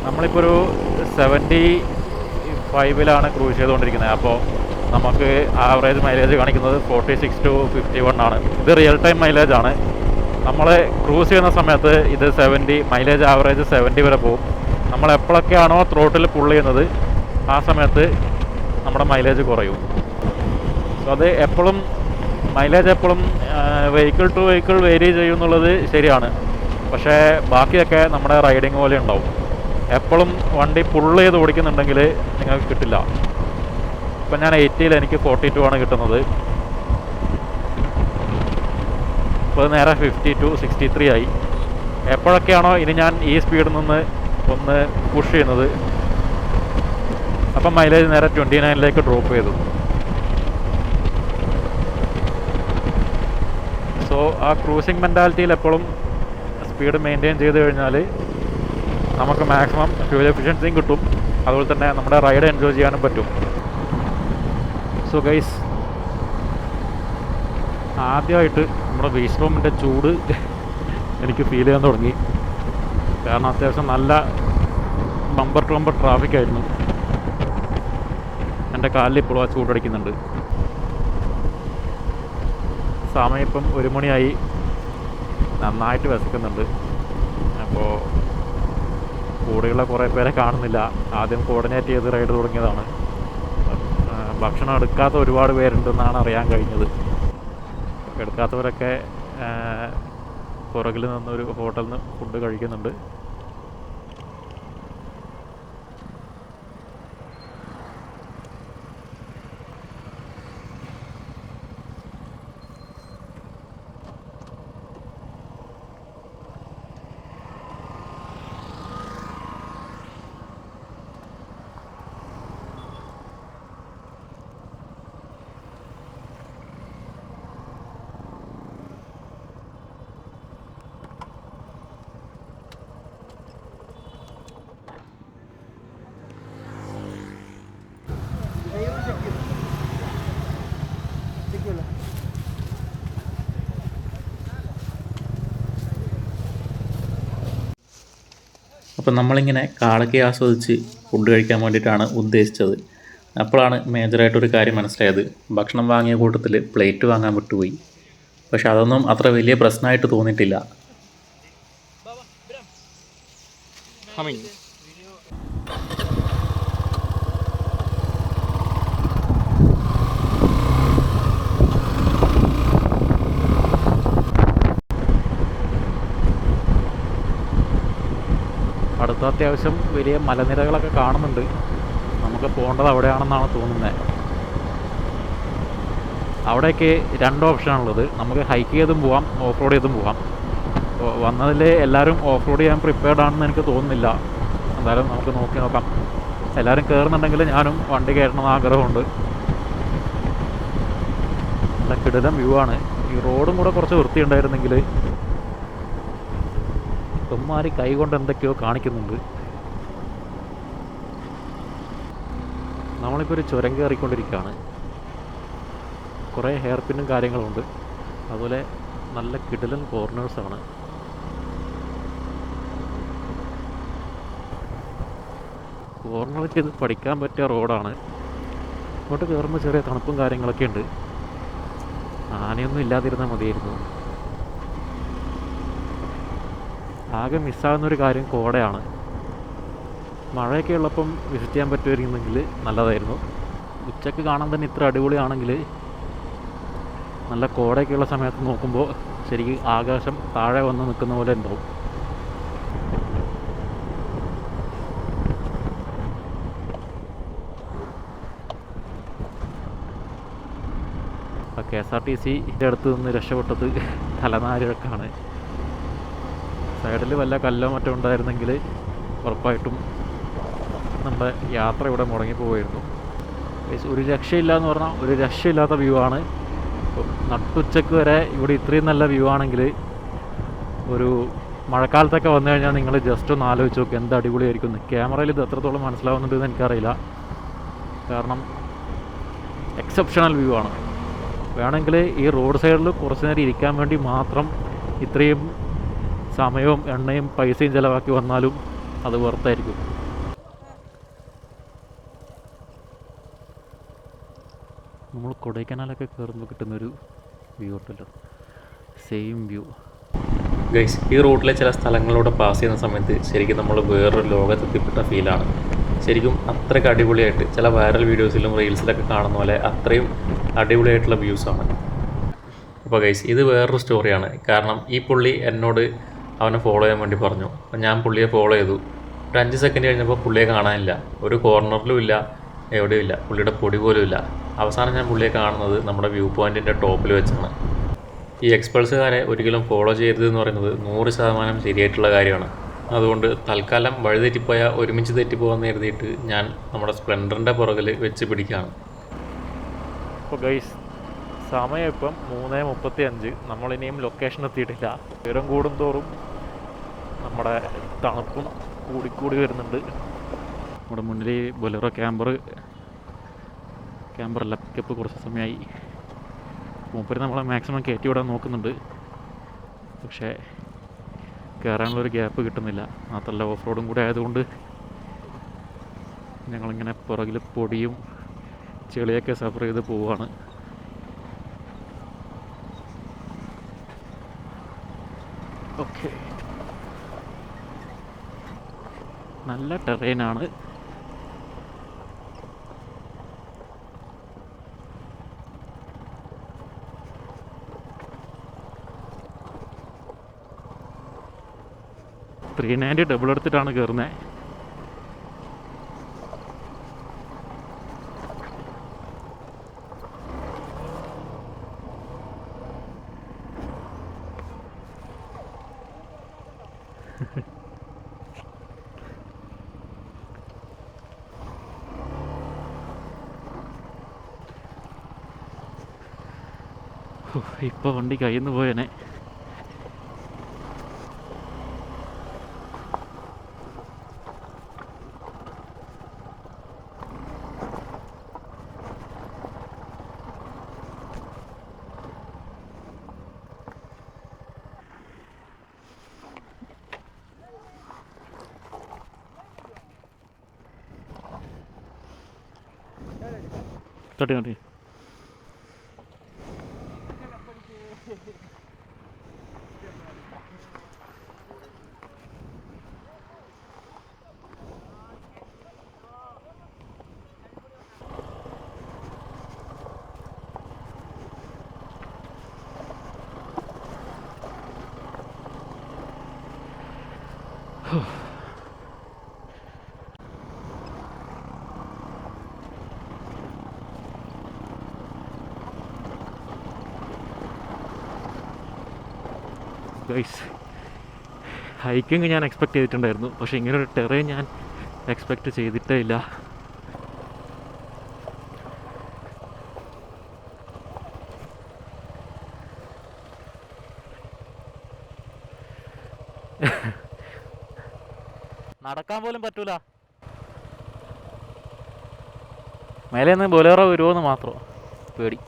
നമ്മളിപ്പോൾ ഒരു 75-ലാണ് ക്രൂസ് ചെയ്തുകൊണ്ടിരിക്കുന്നത്. അപ്പോൾ നമുക്ക് ആവറേജ് മൈലേജ് കാണിക്കുന്നത് 46 to 51 ആണ്. ഇത് റിയൽ ടൈം മൈലേജാണ്. നമ്മൾ ക്രൂസ് ചെയ്യുന്ന സമയത്ത് ഇത് 70, മൈലേജ് ആവറേജ് 70 വരെ പോകും. നമ്മൾ എപ്പോഴൊക്കെയാണോ ത്രോട്ടിൽ പുൾ ചെയ്യുന്നത് ആ സമയത്ത് നമ്മുടെ മൈലേജ് കുറയും. സോ അത് എപ്പോഴും മൈലേജ് എപ്പോഴും വെഹിക്കിൾ ടു വെഹിക്കിൾ വേരി ചെയ്യും എന്നുള്ളത് ശരിയാണ്. പക്ഷേ ബാക്കിയൊക്കെ നമ്മുടെ റൈഡിങ് പോലെ ഉണ്ടാവും. എപ്പോഴും വണ്ടി പുള്ള് ചെയ്ത് ഓടിക്കുന്നുണ്ടെങ്കിൽ നിങ്ങൾക്ക് കിട്ടില്ല. ഇപ്പം ഞാൻ 80-ൽ എനിക്ക് 42 ആണ് കിട്ടുന്നത്. ഇപ്പോൾ നേരെ 52, 63 ആയി. എപ്പോഴൊക്കെയാണോ ഇനി ഞാൻ ഈ സ്പീഡിൽ നിന്ന് ഒന്ന് പുഷ് ചെയ്യുന്നത് അപ്പം മൈലേജ് നേരെ 29-ലേക്ക് ഡ്രോപ്പ് ചെയ്തു. സോ ആ ക്രൂസിങ് മെൻറ്റാലിറ്റിയിൽ എപ്പോഴും സ്പീഡ് മെയിൻറ്റെയിൻ ചെയ്ത് കഴിഞ്ഞാൽ നമുക്ക് മാക്സിമം ഫ്യൂൽ എഫിഷ്യൻസിയും കിട്ടും. അതുപോലെ തന്നെ നമ്മുടെ റൈഡ് എൻജോയ് ചെയ്യാനും പറ്റും. സോ ഗൈസ്, ആദ്യമായിട്ട് നമ്മുടെ ബേസ് റൂമിൻ്റെ ചൂട് എനിക്ക് ഫീൽ ചെയ്യാൻ തുടങ്ങി. കാരണം അത്യാവശ്യം നല്ല ബമ്പർ ടു ബമ്പർ ട്രാഫിക്കായിരുന്നു. എൻ്റെ കാലിൽ ഇപ്പോഴും ആ ചൂടടിക്കുന്നുണ്ട്. സമയം ഇപ്പം 1 മണിയായി. നന്നായിട്ട് വിശക്കുന്നുണ്ട്. അപ്പോൾ കൂടെയുള്ള കുറേ പേരെ കാണുന്നില്ല. ആദ്യം കോർഡിനേറ്റ് ചെയ്ത് റൈഡ് തുടങ്ങിയതാണ്. ഭക്ഷണം എടുക്കാത്ത ഒരുപാട് പേരുണ്ടെന്നാണ് അറിയാൻ കഴിഞ്ഞത്. എടുക്കാത്തവരൊക്കെ പുറകിൽ നിന്നൊരു ഹോട്ടലിൽ നിന്ന് ഫുഡ് കഴിക്കുന്നുണ്ട്. അപ്പം നമ്മളിങ്ങനെ കാളൊക്കെ ആസ്വദിച്ച് ഫുഡ് കഴിക്കാൻ വേണ്ടിയിട്ടാണ് ഉദ്ദേശിച്ചത്. അപ്പോഴാണ് മേജറായിട്ടൊരു കാര്യം മനസ്സിലായത്. ഭക്ഷണം വാങ്ങിയ കൂട്ടത്തിൽ പ്ലേറ്റ് വാങ്ങാൻ വിട്ടുപോയി. പക്ഷെ അതൊന്നും അത്ര വലിയ പ്രശ്നമായിട്ട് തോന്നിയിട്ടില്ല. അടുത്ത അത്യാവശ്യം വലിയ മലനിരകളൊക്കെ കാണുന്നുണ്ട്. നമുക്ക് പോകേണ്ടത് അവിടെയാണെന്നാണ് തോന്നുന്നത്. അവിടേക്ക് 2 ഓപ്ഷനാണുള്ളത്. നമുക്ക് ഹൈക്ക് ചെയ്തും പോവാം, ഓഫ് റോഡ് ചെയ്തും പോവാം. അപ്പോൾ വന്നതിൽ എല്ലാവരും ഓഫ് റോഡ് ചെയ്യാൻ പ്രിപ്പയർഡ് ആണെന്ന് എനിക്ക് തോന്നുന്നില്ല. എന്തായാലും നമുക്ക് നോക്കി നോക്കാം. എല്ലാവരും കയറുന്നുണ്ടെങ്കിൽ ഞാനും വണ്ടി കയറണമെന്ന് ആഗ്രഹമുണ്ട്. നല്ല കിടിലം വ്യൂ ആണ്. ഈ റോഡും കൂടെ കുറച്ച് വൃത്തിയുണ്ടായിരുന്നെങ്കിൽ. ഇവന്മാർ കൈ കൊണ്ട് എന്തൊക്കെയോ കാണിക്കുന്നുണ്ട്. നമ്മളിപ്പോൾ ഒരു ചുരം കയറിക്കൊണ്ടിരിക്കുകയാണ്. കുറേ ഹെയർ പിന്നും കാര്യങ്ങളുണ്ട്. അതുപോലെ നല്ല കിടിലൻ കോർണേഴ്സാണ്. കോർണറൊക്കെ ഇത് പഠിക്കാൻ പറ്റിയ റോഡാണ്. ഇങ്ങോട്ട് കയറുമ്പോൾ ചെറിയ തണുപ്പും കാര്യങ്ങളൊക്കെ ഉണ്ട്. ആനയൊന്നും ഇല്ലാതിരുന്നാൽ മതിയായിരുന്നു. ആകെ മിസ്സാകുന്നൊരു കാര്യം കോടയാണ്. മഴയൊക്കെ ഉള്ളപ്പം വിസിറ്റ് ചെയ്യാൻ പറ്റുമായിരുന്നെങ്കിൽ നല്ലതായിരുന്നു. ഉച്ചയ്ക്ക് കാണാൻ തന്നെ ഇത്ര അടിപൊളിയാണെങ്കിൽ നല്ല കോടയൊക്കെയുള്ള സമയത്ത് നോക്കുമ്പോൾ ശരിക്കും ആകാശം താഴെ വന്ന് നിൽക്കുന്ന പോലെ ഉണ്ടാവും. അപ്പോൾ KSRTC അടുത്ത് നിന്ന് രക്ഷപ്പെട്ടത് തലനാരിഴക്കാണ്. സൈഡിൽ വല്ല കല്ലോ മറ്റോ ഉണ്ടായിരുന്നെങ്കിൽ ഉറപ്പായിട്ടും നമ്മുടെ യാത്ര ഇവിടെ മുടങ്ങിപ്പോവായിരുന്നു. ഒരു രക്ഷയില്ല എന്ന് പറഞ്ഞാൽ ഒരു രക്ഷയില്ലാത്ത വ്യൂ ആണ്. നട്ടുച്ചയ്ക്ക് വരെ ഇവിടെ ഇത്രയും നല്ല വ്യൂ ആണെങ്കിൽ ഒരു മഴക്കാലത്തൊക്കെ വന്നു കഴിഞ്ഞാൽ നിങ്ങൾ ജസ്റ്റ് ഒന്ന് ആലോചിച്ച് നോക്കുക എന്ത് അടിപൊളിയായിരിക്കും. ക്യാമറയിൽ ഇത് എത്രത്തോളം മനസ്സിലാവുന്നുണ്ടെന്ന് എനിക്കറിയില്ല. കാരണം എക്സെപ്ഷണൽ വ്യൂ ആണ്. വേണമെങ്കിൽ ഈ റോഡ് സൈഡിൽ കുറച്ച് നേരം ഇരിക്കാൻ വേണ്ടി മാത്രം ഇത്രയും സമയവും എണ്ണയും പൈസയും ചിലവാക്കി വന്നാലും അത് വെറുത്തായിരിക്കും. നമ്മൾ കൊടൈക്കനാലൊക്കെ കയറുമ്പോൾ കിട്ടുന്നൊരു വ്യൂ ഉണ്ടല്ലോ, സെയിം വ്യൂ. ഗൈസ്, ഈ റൂട്ടിലെ ചില സ്ഥലങ്ങളിലൂടെ പാസ് ചെയ്യുന്ന സമയത്ത് ശരിക്കും നമ്മൾ വേറൊരു ലോകത്തെത്തിപ്പെട്ട ഫീലാണ്. ശരിക്കും അത്രയ്ക്ക് അടിപൊളിയായിട്ട് ചില വൈറൽ വീഡിയോസിലും റീൽസിലൊക്കെ കാണുന്ന പോലെ അത്രയും അടിപൊളിയായിട്ടുള്ള വ്യൂസാണ്. അപ്പോൾ ഗൈസ്, ഇത് വേറൊരു സ്റ്റോറിയാണ്. കാരണം ഈ പുള്ളി എന്നോട് അവനെ ഫോളോ ചെയ്യാൻ വേണ്ടി പറഞ്ഞു. അപ്പം ഞാൻ പുള്ളിയെ ഫോളോ ചെയ്തു. ഒരു 5 സെക്കൻഡ് കഴിഞ്ഞപ്പോൾ പുള്ളിയെ കാണാനില്ല. ഒരു കോർണറിലും ഇല്ല, എവിടെയും ഇല്ല. പുള്ളിയുടെ പൊടി പോലും ഇല്ല. അവസാനം ഞാൻ പുള്ളിയെ കാണുന്നത് നമ്മുടെ വ്യൂ പോയിൻറ്റിൻ്റെ ടോപ്പിൽ വെച്ചാണ്. ഈ എക്സ്പൾസുകാരെ ഒരിക്കലും ഫോളോ ചെയ്യരുത് എന്ന് പറയുന്നത് 100% ശരിയായിട്ടുള്ള കാര്യമാണ്. അതുകൊണ്ട് തൽക്കാലം വഴിതെറ്റിപ്പോയ ഒരുമിച്ച് തെറ്റിപ്പോകാമെന്ന് കരുതിയിട്ട് ഞാൻ നമ്മുടെ സ്പ്ലെൻഡറിൻ്റെ പുറകിൽ വെച്ച് പിടിക്കുകയാണ്. അപ്പോൾ ഗൈസ്, സമയം ഇപ്പം 3:35. നമ്മളിനിയും ലൊക്കേഷൻ എത്തിയിട്ടില്ല. ഉയരം കൂടുന്തോറും നമ്മുടെ തണുപ്പും കൂടിക്കൂടി വരുന്നുണ്ട്. നമ്മുടെ മുന്നിൽ ബൊലെറോ ക്യാമ്പറല്ല, പിക്കപ്പ് കുറച്ച് സമയമായി. മൂപ്പര് നമ്മളെ മാക്സിമം കയറ്റി വിടാൻ നോക്കുന്നുണ്ട്. പക്ഷേ കയറാനുള്ളൊരു ഗ്യാപ്പ് കിട്ടുന്നില്ല. മാത്രമല്ല ഓഫ് റോഡും കൂടെ ആയതുകൊണ്ട് ഞങ്ങളിങ്ങനെ പുറകിൽ പൊടിയും ചെളിയൊക്കെ സഫർ ചെയ്ത് പോവുകയാണ്. ഓക്കെ, നല്ല ടെറൈനാണ്. $390 ഡബിൾ എടുത്തിട്ടാണ് കയറുന്നത്. ഇപ്പോൾ വണ്ടി കയ്യിൽ നിന്ന് പോയേനെ. തട്ടി തട്ടി. ഗൈസ്, ഹൈക്കിങ് ഞാൻ എക്സ്പെക്റ്റ് ചെയ്തിട്ടുണ്ടായിരുന്നു, പക്ഷേ ഇങ്ങനൊരു ടെറേൻ ഞാൻ എക്സ്പെക്റ്റ് ചെയ്തിട്ടേ ഇല്ല. നടക്കാൻ പോലും പറ്റൂല. മേലെ നിന്ന് ബൊലേറോ വരുമോയെന്ന് മാത്രം പേടി.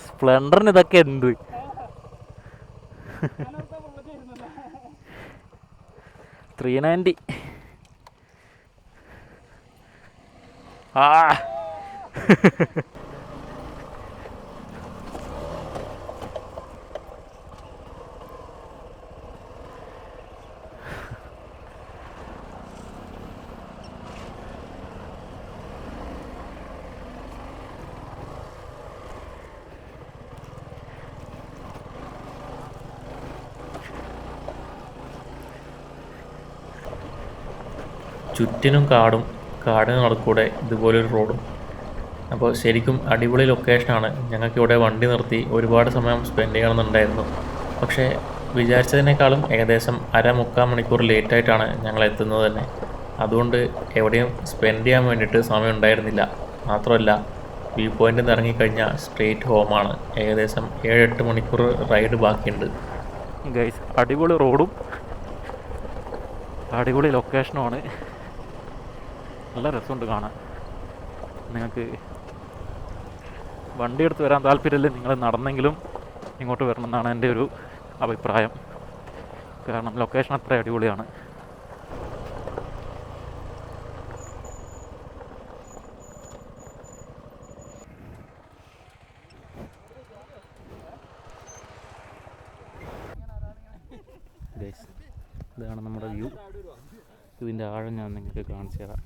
സ്പ്ലെൻഡറിന് ഇതൊക്കെ എന്ത്? 390. ആ ചുറ്റിനും കാടും കാടിന് നടുക്കൂടെ ഇതുപോലൊരു റോഡും. അപ്പോൾ ശരിക്കും അടിപൊളി ലൊക്കേഷനാണ്. ഞങ്ങൾക്കിവിടെ വണ്ടി നിർത്തി ഒരുപാട് സമയം സ്പെൻഡ് ചെയ്യണമെന്നുണ്ടായിരുന്നു. പക്ഷേ വിചാരിച്ചതിനേക്കാളും ഏകദേശം 1/2-3/4 മണിക്കൂർ ലേറ്റായിട്ടാണ് ഞങ്ങൾ എത്തുന്നത് തന്നെ. അതുകൊണ്ട് എവിടെയും സ്പെൻഡ് ചെയ്യാൻ വേണ്ടിയിട്ട് സമയം ഉണ്ടായിരുന്നില്ല. മാത്രമല്ല വ്യൂ പോയിൻ്റിൽ നിന്ന് ഇറങ്ങിക്കഴിഞ്ഞാൽ സ്ട്രെയിറ്റ് ഹോമാണ്. ഏകദേശം 7-8 മണിക്കൂർ റൈഡ് ബാക്കിയുണ്ട്. ഗൈസ്, അടിപൊളി റോഡും അടിപൊളി ലൊക്കേഷനുമാണ്. നല്ല രസമുണ്ട് കാണാൻ. നിങ്ങൾക്ക് വണ്ടി എടുത്ത് വരാൻ താല്പര്യമില്ല, നിങ്ങൾ നടന്നെങ്കിലും ഇങ്ങോട്ട് വരണമെന്നാണ് എൻ്റെ ഒരു അഭിപ്രായം. കാരണം ലൊക്കേഷൻ അത്ര അടിപൊളിയാണ്. ഇതാണ് നമ്മുടെ വ്യൂ. ഇതിൻ്റെ ആഴം ഞാൻ നിങ്ങൾക്ക് കാണിച്ചു തരാം.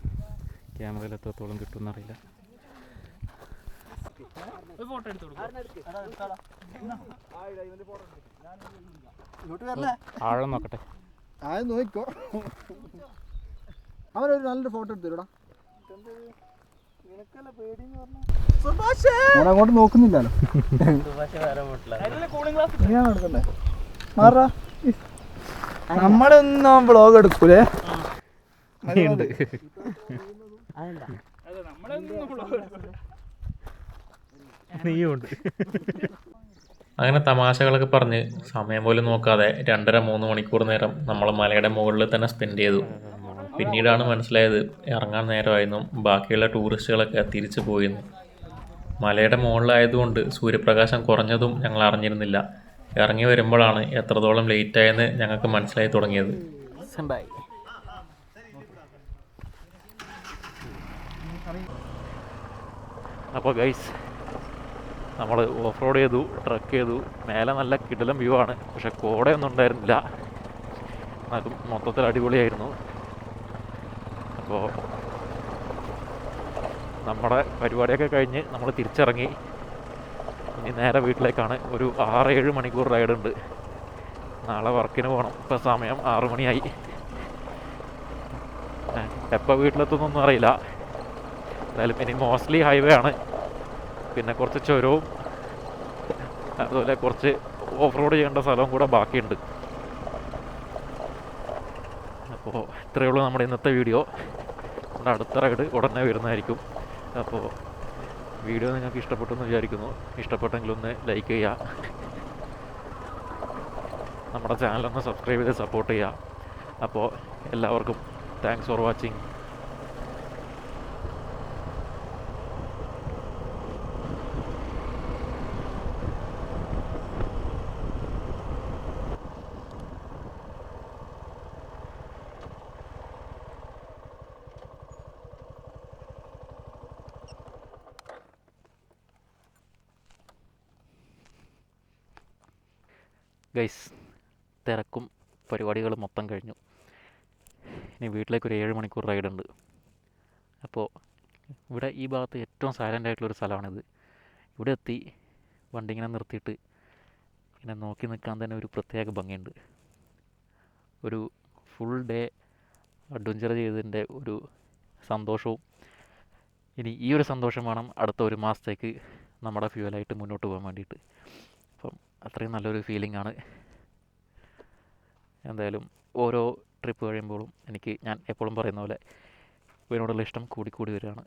ക്യാമറയിൽ എത്രത്തോളം കിട്ടുമെന്നറിയില്ല. ആഴം നോക്കട്ടെ. നോക്കോ, അവനൊരു നല്ലൊരു ഫോട്ടോ എടുത്തൂടാ. ഞാൻ അങ്ങോട്ട് നോക്കുന്നില്ലല്ലോ. എടുക്കണ്ടേ മാറാ. നമ്മളൊന്നും വ്ളോഗ് എടുക്കൂലേ? അങ്ങനെ തമാശകളൊക്കെ പറഞ്ഞ് സമയം പോലും നോക്കാതെ 2.5-3 മണിക്കൂർ നേരം നമ്മൾ മലയുടെ മുകളിൽ തന്നെ സ്പെൻഡ് ചെയ്തു. പിന്നീടാണ് മനസ്സിലായത് ഇറങ്ങാൻ നേരമായിരുന്നു. ബാക്കിയുള്ള ടൂറിസ്റ്റുകളൊക്കെ തിരിച്ചു പോയിരുന്നു. മലയുടെ മുകളിലായതുകൊണ്ട് സൂര്യപ്രകാശം കുറഞ്ഞതും ഞങ്ങൾ അറിഞ്ഞിരുന്നില്ല. ഇറങ്ങി വരുമ്പോഴാണ് എത്രത്തോളം ലേറ്റായെന്ന് ഞങ്ങൾക്ക് മനസ്സിലായി തുടങ്ങിയത്. അപ്പോൾ ഗൈസ്, നമ്മൾ ഓഫ് റോഡ് ചെയ്തു, ട്രക്ക് ചെയ്തു. മേലെ നല്ല കിടിലം വ്യൂ ആണ്. പക്ഷെ കോടയൊന്നും ഉണ്ടായിരുന്നില്ല. അത് മൊത്തത്തിൽ അടിപൊളിയായിരുന്നു. അപ്പോൾ നമ്മുടെ പരിപാടിയൊക്കെ കഴിഞ്ഞ് നമ്മൾ തിരിച്ചിറങ്ങി. ഇനി നേരെ വീട്ടിലേക്കാണ്. ഒരു 6-7 മണിക്കൂർ റൈഡുണ്ട്. നാളെ വർക്കിന് പോകണം. ഇപ്പോൾ സമയം 6 മണിയായി. എപ്പോൾ വീട്ടിലെത്തുന്നൊന്നും അറിയില്ല. എന്തായാലും ഇനി മോസ്റ്റ്ലി ഹൈവേ ആണ്. പിന്നെ കുറച്ച് ചുരവും അതുപോലെ കുറച്ച് ഓഫ് റോഡ് ചെയ്യേണ്ട സ്ഥലവും കൂടെ ബാക്കിയുണ്ട്. അപ്പോൾ ഇത്രയേ ഉള്ളൂ നമ്മുടെ ഇന്നത്തെ വീഡിയോ. നമ്മുടെ അടുത്ത റൈഡ് ഉടനെ വരുന്നതായിരിക്കും. അപ്പോൾ വീഡിയോ നിങ്ങൾക്ക് ഇഷ്ടപ്പെട്ടെന്ന് വിചാരിക്കുന്നു. ഇഷ്ടപ്പെട്ടെങ്കിൽ ഒന്ന് ലൈക്ക് ചെയ്യുക. നമ്മുടെ ചാനലൊന്ന് സബ്സ്ക്രൈബ് ചെയ്ത് സപ്പോർട്ട് ചെയ്യുക. അപ്പോൾ എല്ലാവർക്കും താങ്ക്സ് ഫോർ വാച്ചിങ്. ഗൈസ്, തിരക്കും പരിപാടികളും മൊത്തം കഴിഞ്ഞു. ഇനി വീട്ടിലേക്കൊരു 7 മണിക്കൂർ റൈഡുണ്ട്. അപ്പോൾ ഇവിടെ ഈ ഭാഗത്ത് ഏറ്റവും സൈലൻ്റ് ആയിട്ടുള്ളൊരു സ്ഥലമാണിത്. ഇവിടെ എത്തി വണ്ടി ഇങ്ങനെ നിർത്തിയിട്ട് ഇങ്ങനെ നോക്കി നിൽക്കാൻ തന്നെ ഒരു പ്രത്യേക ഭംഗിയുണ്ട്. ഒരു ഫുൾ ഡേ അഡ്വഞ്ചർ ചെയ്തതിൻ്റെ ഒരു സന്തോഷവും, ഇനി ഈ ഒരു സന്തോഷം വേണം അടുത്ത 1 മാസത്തേക്ക് നമ്മുടെ ഫ്യൂവലായിട്ട് മുന്നോട്ട് പോകാൻ വേണ്ടിയിട്ട്. അപ്പം അത്രയും നല്ലൊരു ഫീലിംഗ് ആണ്. എന്തായാലും ഓരോ ട്രിപ്പ് കഴിയുമ്പോഴും ഞാൻ എപ്പോഴും പറയുന്ന പോലെ ഇവനോടുള്ള ഇഷ്ടം കൂടി വരികയാണ്.